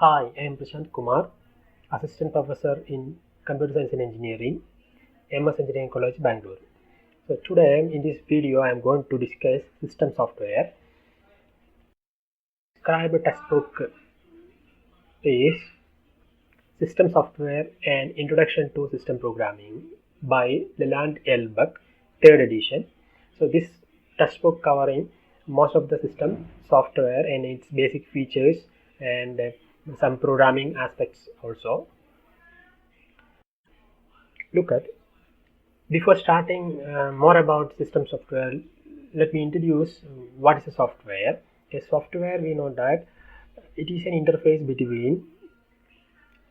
Hi, I am Prashant Kumar, Assistant Professor in Computer Science and Engineering, MS Engineering College, Bangalore. So today in this video I am going to discuss system software. Describe textbook is System Software An Introduction to System Programming by Leland L. Buck, 3rd edition. So this textbook covering most of the system software and its basic features and some programming aspects also. Look at Before starting more about system software, let me introduce what is a software. A software, we know that it is an interface between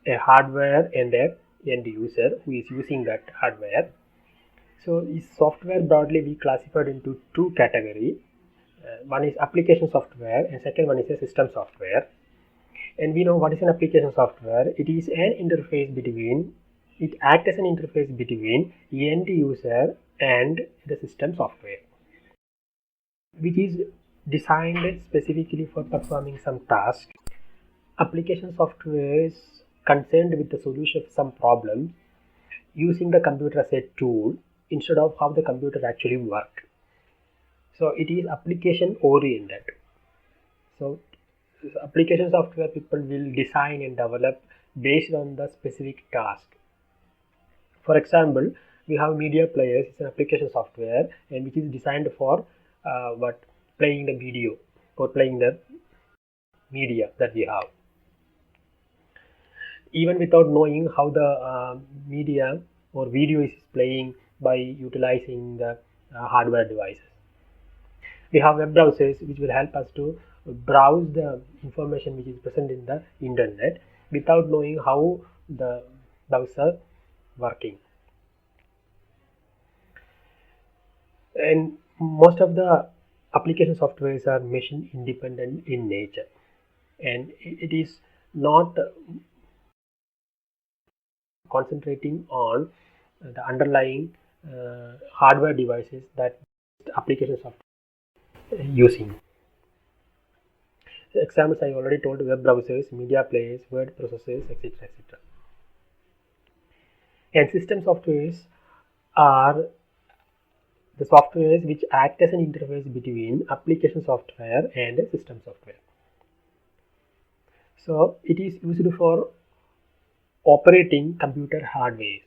a hardware and a end user who is using that hardware. So this software broadly we classified into two categories. One is application software and second one is a system software. And we know what is an application software. It is an interface between, it acts as an interface between end user and the system software, which is designed specifically for performing some task. Application software is concerned with the solution of some problem using the computer as a tool instead of how the computer actually works. So it is application oriented. So application software people will design and develop based on the specific task. For example, we have media players. It's an application software and which is designed for playing the video or playing the media that we have. Even without knowing how the media or video is playing by utilizing the hardware devices. We have web browsers which will help us to browse the information which is present in the internet without knowing how the browser working. And most of the application softwares are machine independent in nature, and it is not concentrating on the underlying hardware devices that application software using. Examples I already told: web browsers, media players, word processors, etc. etc. And system softwares are the softwares which act as an interface between application software and system software. So it is used for operating computer hardware.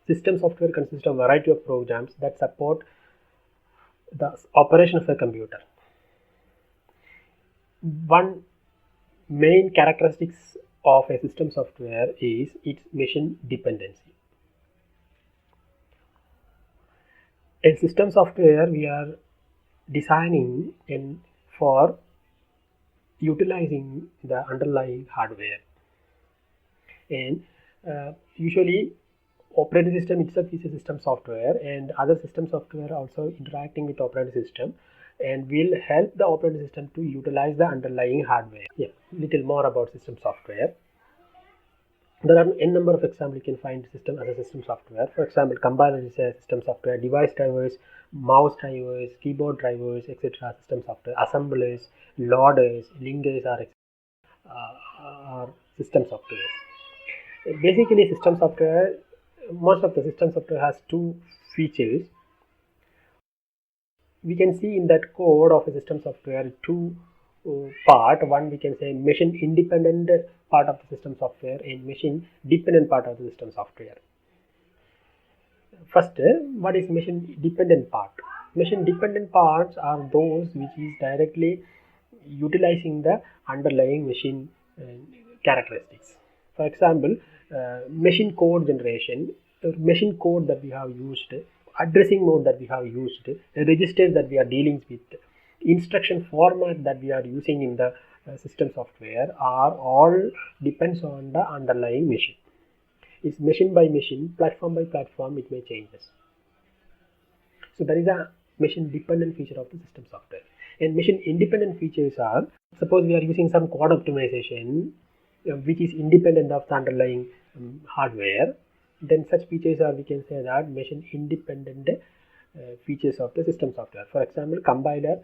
System software consists of a variety of programs that support the operation of a computer. One main characteristics of a system software is its machine dependency. In system software, we are designing for utilizing the underlying hardware, and usually operating system itself is a system software, and other system software also interacting with operating system and will help the operating system to utilize the underlying hardware. Yeah, little more about system software. There are n number of examples you can find system as a system software. For example, compiler is a system software, device drivers, mouse drivers, keyboard drivers, etc. System software, assemblers, loaders, linkers are system software. Basically, system software, most of the system software has two features. We can see in that code of a system software two part. One, we can say machine independent part of the system software and machine dependent part of the system software. First, what is machine dependent part? Machine dependent parts are those which is directly utilizing the underlying machine characteristics. For example, machine code generation, machine code that we have used, addressing mode that we have used, registers that we are dealing with, instruction format that we are using in the system software are all depends on the underlying machine. It's machine by machine, platform by platform, it may changes. So there is a machine dependent feature of the system software. And machine independent features are, suppose we are using some code optimization which is independent of the underlying hardware, then such features are, we can say that machine independent features of the system software. For example, compiler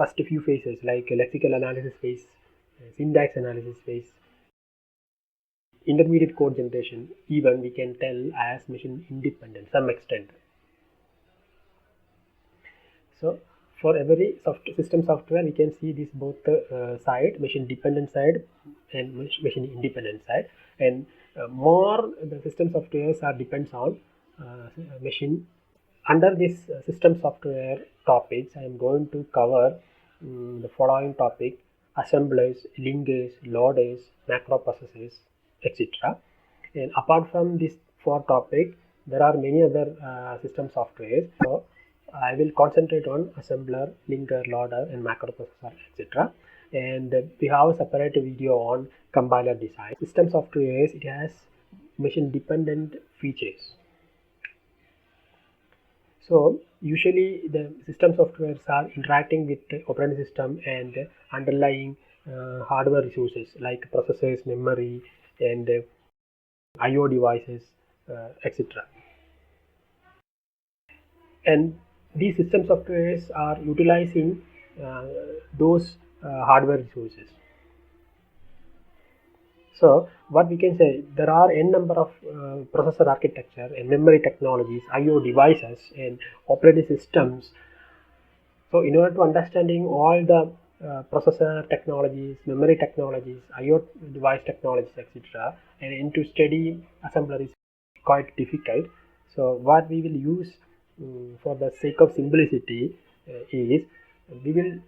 first few phases like lexical analysis phase, syntax analysis phase, intermediate code generation, even we can tell as machine independent some extent. So for every system software, we can see this both side, machine dependent side and machine independent side, and more the system softwares are depends on machine. Under this system software topics, I am going to cover the following topic: assemblers, linkers, loaders, macro processes, etc. And apart from this 4 topics, there are many other system softwares. So I will concentrate on assembler, linker, loader, and macro processor, etc. And we have a separate video on compiler design. System softwares, it has machine dependent features. So usually the system softwares are interacting with the operating system and underlying hardware resources like processors, memory, and IO devices, etc. And these system softwares are utilizing those hardware resources. So what we can say, there are n number of processor architecture and memory technologies, IO devices, and operating systems. So in order to understanding all the processor technologies, memory technologies, IO device technologies, etc., and into study assembler is quite difficult. So what we will use for the sake of simplicity is we will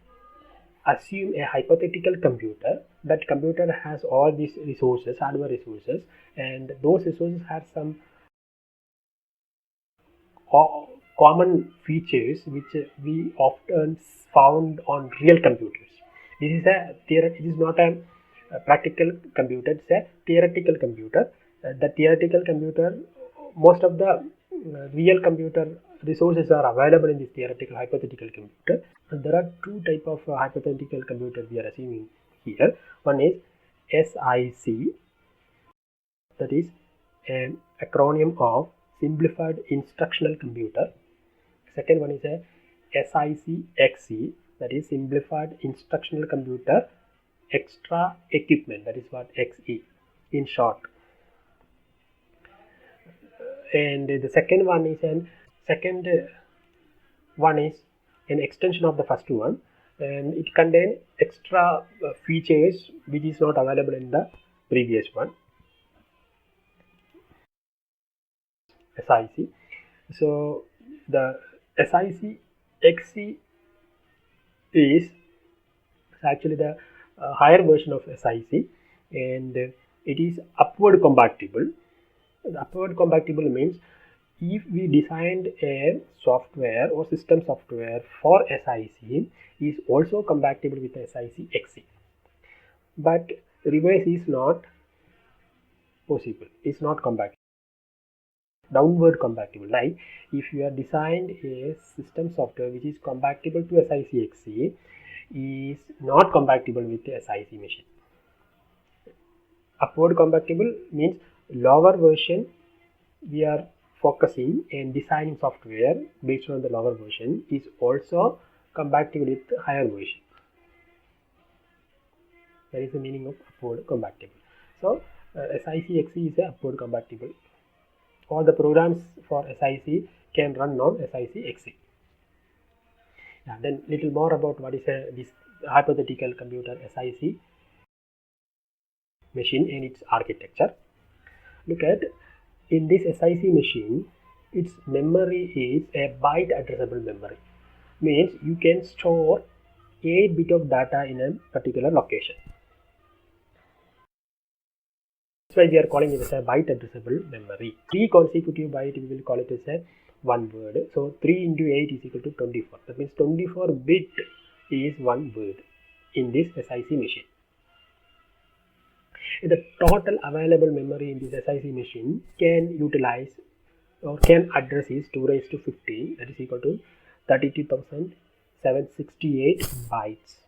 assume a hypothetical computer. That computer has all these resources, hardware resources, and those resources have some common features which we often found on real computers. This is it is not a practical computer, it's a theoretical computer. The theoretical computer, most of the real computer resources are available in this theoretical hypothetical computer. And there are 2 types of hypothetical computers we are assuming here. One is SIC, that is an acronym of Simplified Instructional Computer. Second one is a SIC-XC, that is Simplified Instructional Computer Extra Equipment, that is what XE in short. And the second one is an extension of the first one, and it contains extra features which is not available in the previous one. SIC. So the SIC-XC is actually the higher version of SIC, and it is upward compatible. The upward compatible means if we designed a software or system software for SIC, is also compatible with SIC-XC, but reverse is not possible, it's not compatible. Downward compatible, like if you have designed a system software which is compatible to SIC-XC, is not compatible with the SIC machine. Upward compatible means lower version we are focusing and designing software based on the lower version is also compatible with the higher version. That is the meaning of upward compatible. So SIC-XC is a upward compatible. All the programs for SIC can run on SIC-XC. Then little more about what is this hypothetical computer SIC machine and its architecture. Look at, in this SIC machine, its memory is a byte addressable memory. Means you can store 8 bits of data in a particular location. That's why we are calling it as a byte addressable memory. 3 consecutive bytes, we will call it as a 1 word. So 3 into 8 is equal to 24. That means 24 bit is 1 word in this SIC machine. The total available memory in this SIC machine can utilize or can address is 2 raised to 15, that is equal to 32,768 bytes.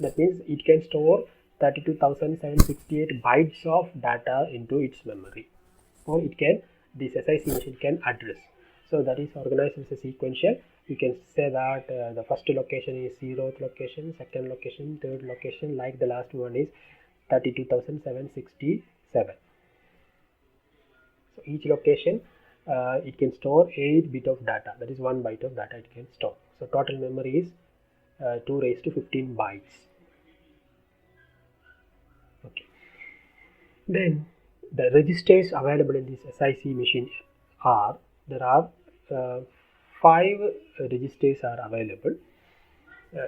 That means it can store 32,768 bytes of data into its memory, or it can, this SIC machine can address. So that is organized as a sequential you can say that the first location is 0th location, second location, third location, like the last one is 32,767. So each location it can store 8 bit of data, that is 1 byte of data it can store. So total memory is 2 raised to 15 bytes. Okay. Then the registers available in this SIC machine are, there are 5 registers are available.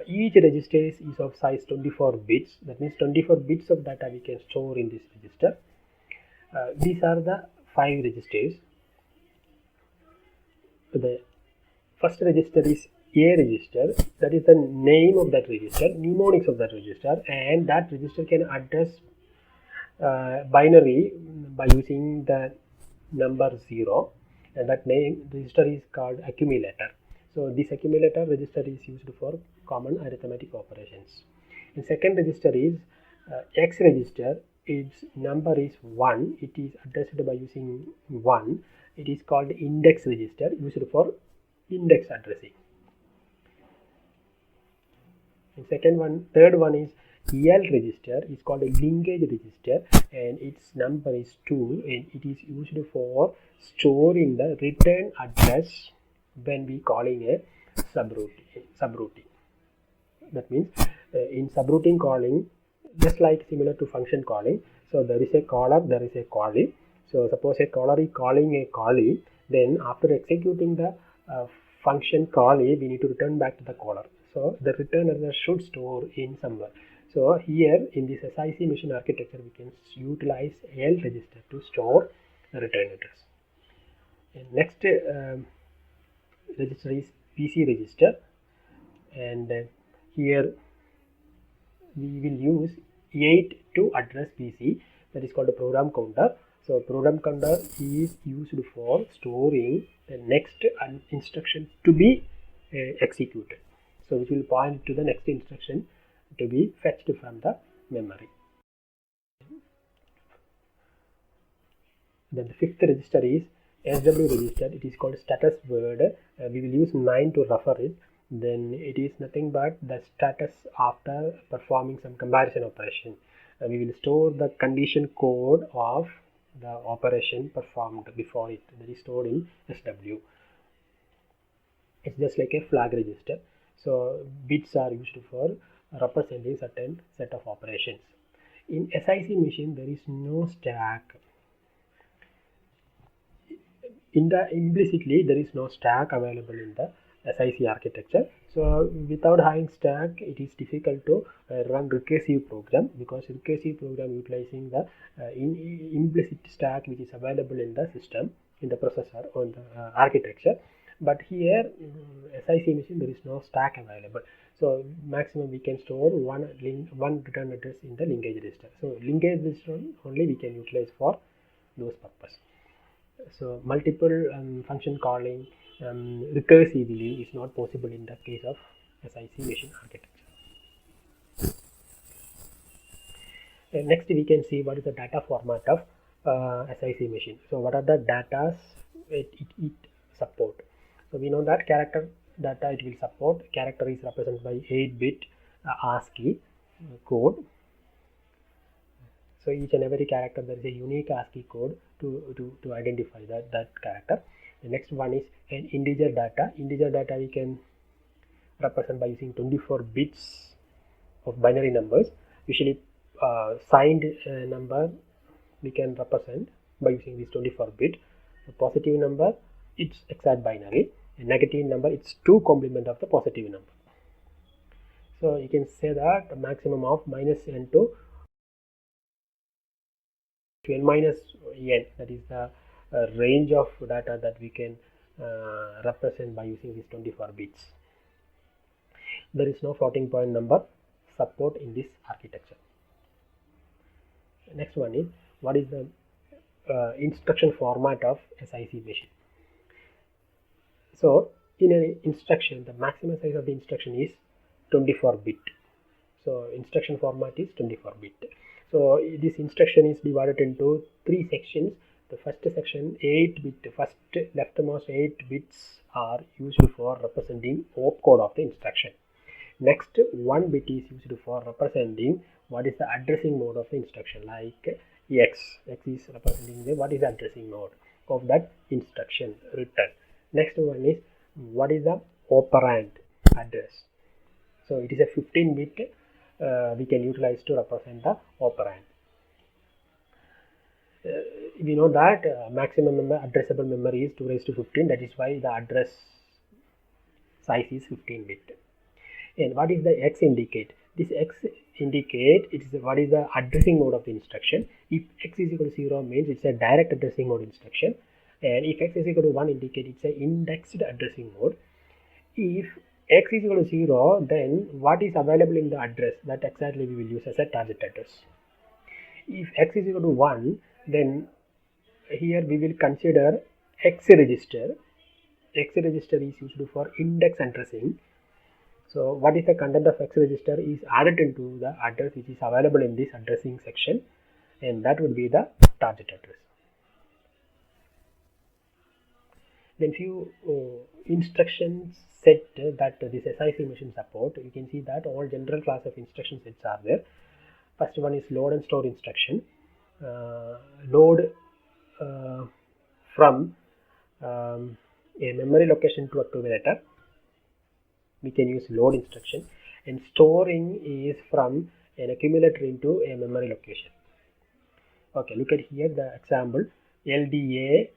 Each register is of size 24 bits. That means 24 bits of data we can store in this register. These are the 5 registers. The first register is A register, that is the name of that register, mnemonics of that register, and that register can address binary by using the number 0, and that name register is called accumulator. So this accumulator register is used for common arithmetic operations. And second register is X register. Its number is 1. It is addressed by using 1. It is called index register, used for index addressing. And third one is L register, is called a linkage register, and its number is 2, and it is used for storing the return address when we calling a subroutine. That means in subroutine calling, just like similar to function calling, so there is a caller, there is a callee. So suppose a caller is calling a callee, then after executing the function callee, we need to return back to the caller. So the return address should store in somewhere. So here in this SIC machine architecture, we can utilize L register to store the return address. And next register is PC register, and here we will use 8 to address PC, that is called a program counter. So program counter is used for storing the next instruction to be executed. So which will point to the next instruction to be fetched from the memory. Then the fifth register is SW register. It is called status word. We will use 9 to refer it. Then it is nothing but the status after performing some comparison operation. We will store the condition code of the operation performed before it, that is stored in SW. It's just like a flag register. So bits are used for representing certain set of operations. In SIC machine, there is no stack. Implicitly, there is no stack available in the SIC architecture. So without having stack, it is difficult to run recursive program, because recursive program utilizing the implicit stack which is available in the system, in the processor or in the architecture. But here SIC machine, there is no stack available. So maximum we can store one return address in the linkage register. So linkage register only we can utilize for those purpose. So multiple function calling recursively is not possible in the case of SIC machine architecture. Next we can see what is the data format of SIC machine. So what are the data it support? So we know that character data it will support. Character is represented by 8-bit ASCII code. So each and every character, there is a unique ASCII code to identify that character. The next one is an integer data. Integer data we can represent by using 24 bits of binary numbers. Usually signed number we can represent by using this 24 bit. The positive number, it's exact binary. A negative number, it's 2 complement of the positive number. So you can say that the maximum of minus n to n minus n, that is the range of data that we can represent by using these 24 bits. There is no floating point number support in this architecture. Next one is, what is the instruction format of SIC machine? So in an instruction, the maximum size of the instruction is 24 bit. So instruction format is 24 bit. So this instruction is divided into 3 sections. The first section 8 bit, first leftmost 8 bits are used for representing opcode of the instruction. Next 1 bit is used for representing what is the addressing mode of the instruction, like X is representing the what is the addressing mode of that instruction return. Next one is what is the operand address. So it is a 15 bit we can utilize to represent the operand. We know that maximum addressable memory is 2 raised to 15, that is why the address size is 15 bit. And what is the X indicate? This X indicate it is what is the addressing mode of the instruction. If X is equal to 0 means it's a direct addressing mode instruction, and if X is equal to 1 indicate it's a indexed addressing mode. If X is equal to 0, then what is available in the address, that exactly we will use as a target address. If X is equal to 1, then here we will consider X register. X register is used for index addressing. So what is the content of X register is added into the address which is available in this addressing section, and that would be the target address. Then few instruction set that this SIC machine support. You can see that all general class of instruction sets are there. First one is load and store instruction. Load from a memory location to accumulator, we can use load instruction, and storing is from an accumulator into a memory location. Okay, look at here the example. LDA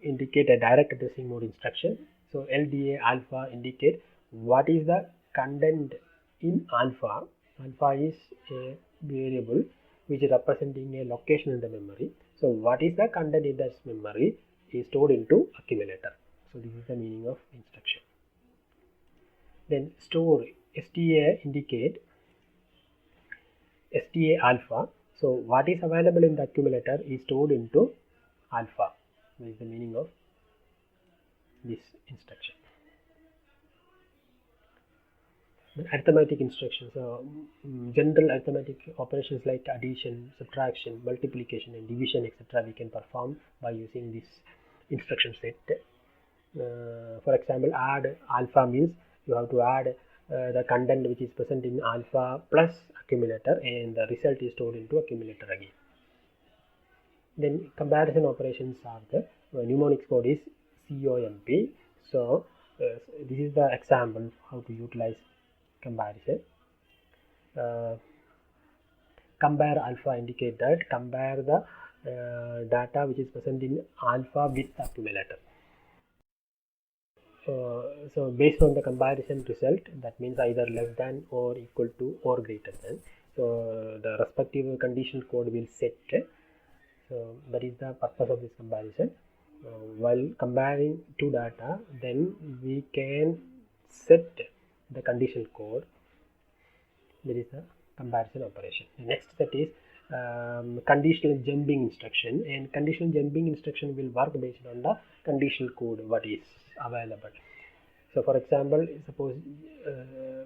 indicate a direct addressing mode instruction. So LDA alpha indicate what is the content in alpha. Alpha is a variable which is representing a location in the memory. So what is the content in this memory is stored into accumulator. So this is the meaning of instruction. Then store STA indicate STA alpha. So what is available in the accumulator is stored into alpha. This is the meaning of this instruction. Then arithmetic instructions. General arithmetic operations like addition, subtraction, multiplication and division etc. we can perform by using this instruction set. For example, add alpha means you have to add the content which is present in alpha plus accumulator, and the result is stored into accumulator again. Then comparison operations are the mnemonics code is COMP. So this is the example how to utilize comparison. Compare alpha indicate that compare the data which is present in alpha with accumulator. So based on the comparison result, that means either less than or equal to or greater than. So the respective condition code will set. So that is the purpose of this comparison. While comparing two data, then we can set the condition code. That is the comparison operation. The next set is conditional jumping instruction, and conditional jumping instruction will work based on the conditional code what is available. So for example, suppose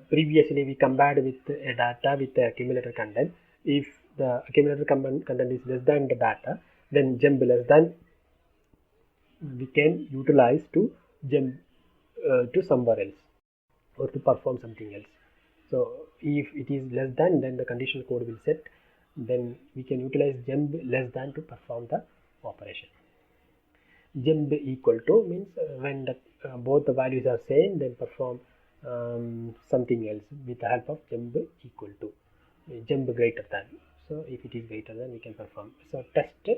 previously we compared with a data with the accumulator content. If the accumulator content is less than the data, then jump less than we can utilize to jump to somewhere else or to perform something else. So if it is less than, then the conditional code will set, then we can utilize jump less than to perform the operation. Jump equal to means when the, both the values are same, then perform something else with the help of jump equal to. Jump greater than. So if it is greater than, we can perform. So test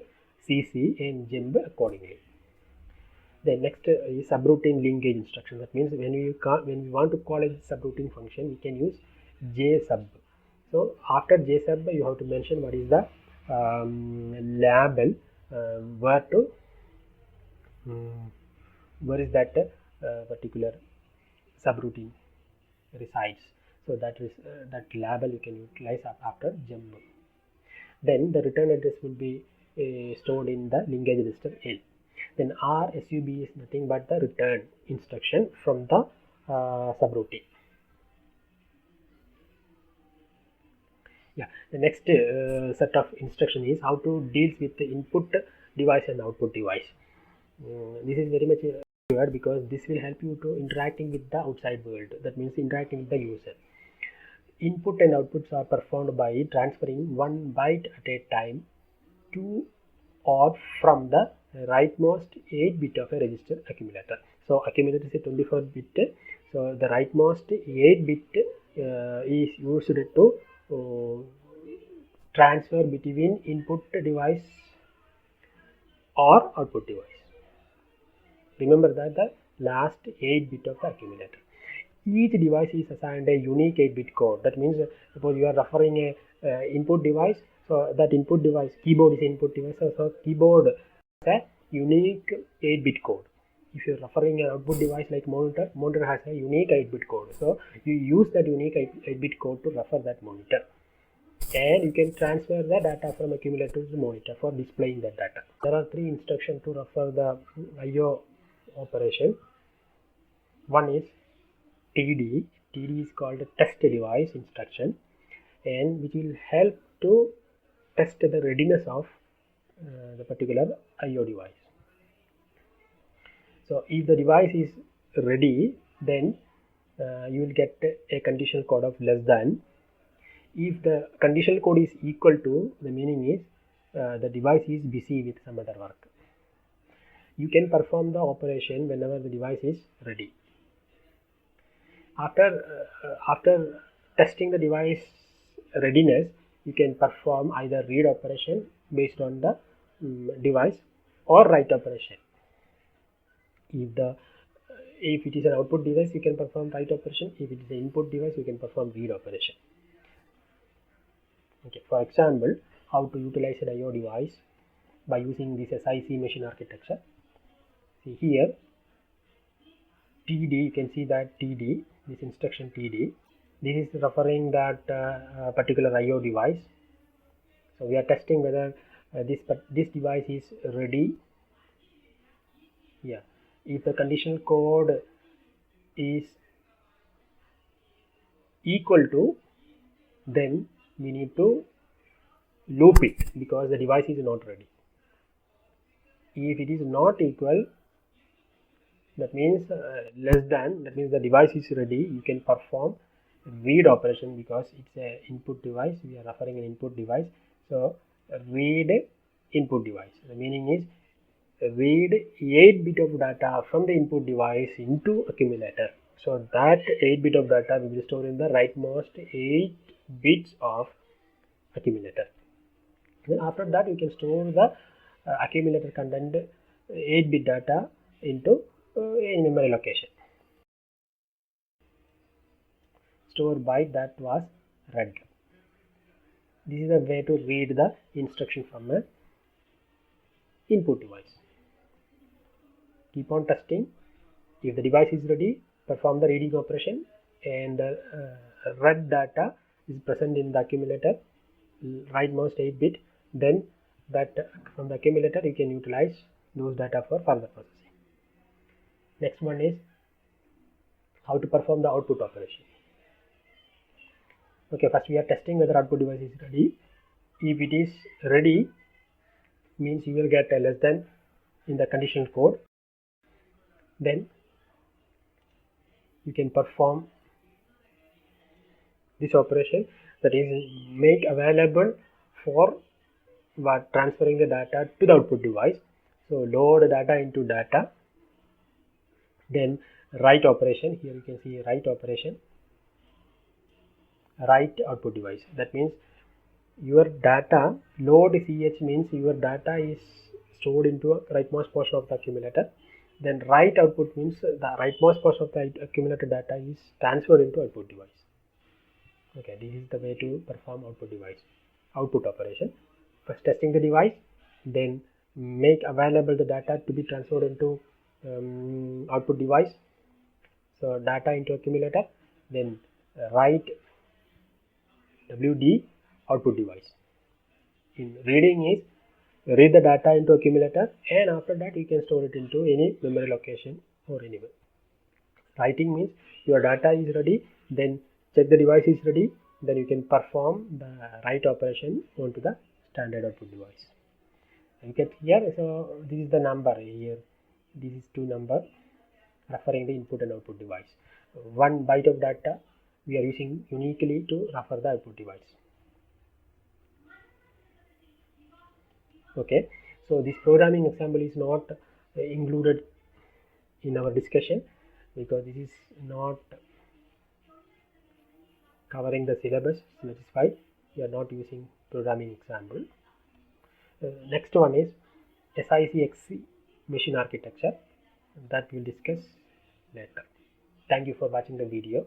CC and jump accordingly. The next is subroutine linkage instruction. That means when we want to call a subroutine function, we can use jsub. So after jsub, you have to mention what is the label where is that particular subroutine resides. So that is that label you can utilize after jump. Then the return address will be stored in the linkage register L. Then RSUB is nothing but the return instruction from the subroutine. Yeah, the next set of instruction is how to deal with the input device and output device. This is very much required because this will help you to interacting with the outside world, that means interacting with the user. Input and outputs are performed by transferring one byte at a time to or from the rightmost 8 bit of a register accumulator. So accumulator is a 24 bit, so the rightmost 8 bit is used to transfer between input device or output device. Remember that the last 8 bit of the accumulator. Each device is assigned a unique 8 bit code. That means suppose you are referring a input device, so that input device, keyboard is input device, so keyboard has a unique 8 bit code. If you are referring an output device like monitor, monitor has a unique 8 bit code, so you use that unique 8 bit code to refer that monitor, and you can transfer the data from accumulator to monitor for displaying that data. There are 3 instructions to refer the IO operation. One is TD. TD is called a test device instruction, and which will help to test the readiness of the particular IO device. So if the device is ready, then you will get a conditional code of less than. If the conditional code is equal to, the meaning is the device is busy with some other work. You can perform the operation whenever the device is ready. After testing the device readiness, you can perform either read operation based on the device or write operation. If it is an output device, you can perform write operation. If it is an input device, you can perform read operation. Okay, for example, how to utilize an IO device by using this SIC machine architecture. See here, TD, you can see that TD, this instruction TD, this is referring that particular IO device. So we are testing whether this device is ready. Yeah, if the conditional code is equal to, then we need to loop it because the device is not ready. If it is not equal, that means less than, that means the device is ready, you can perform read operation because it's an input device, we are referring an input device. So read input device, the meaning is read 8 bit of data from the input device into accumulator. So that 8 bit of data will be stored in the rightmost 8 bits of accumulator. Then after that you can store the accumulator content 8 bit data into any memory location. Store byte that was read. This is a way to read the instruction from an input device. Keep on testing. If the device is ready, perform the reading operation, and read data is present in the accumulator, rightmost 8 bit, then that from the accumulator you can utilize those data for further processing. Next one is how to perform the output operation. Okay, first we are testing whether output device is ready. If it is ready, means you will get a less than in the conditional code. Then you can perform this operation, that is make available for transferring the data to the output device. So load data into data, then write operation. Here you can see write operation, write output device. That means your data, load ch means your data is stored into a rightmost portion of the accumulator. Then write output means the rightmost portion of the accumulator data is transferred into output device. Okay, this is the way to perform output operation. First testing the device, then make available the data to be transferred into output device. So data into accumulator, then write WD output device. In reading is read the data into accumulator, and after that you can store it into any memory location or anywhere. Writing means your data is ready, then check the device is ready, then you can perform the write operation onto the standard output device. You get here, so this is the number here, this is two number referring the input and output device. 1 byte of data we are using uniquely to refer the output device. Okay, so this programming example is not included in our discussion because this is not covering the syllabus, so that is why we are not using programming example. Next one is SICXC machine architecture, that we'll discuss later. Thank you for watching the video.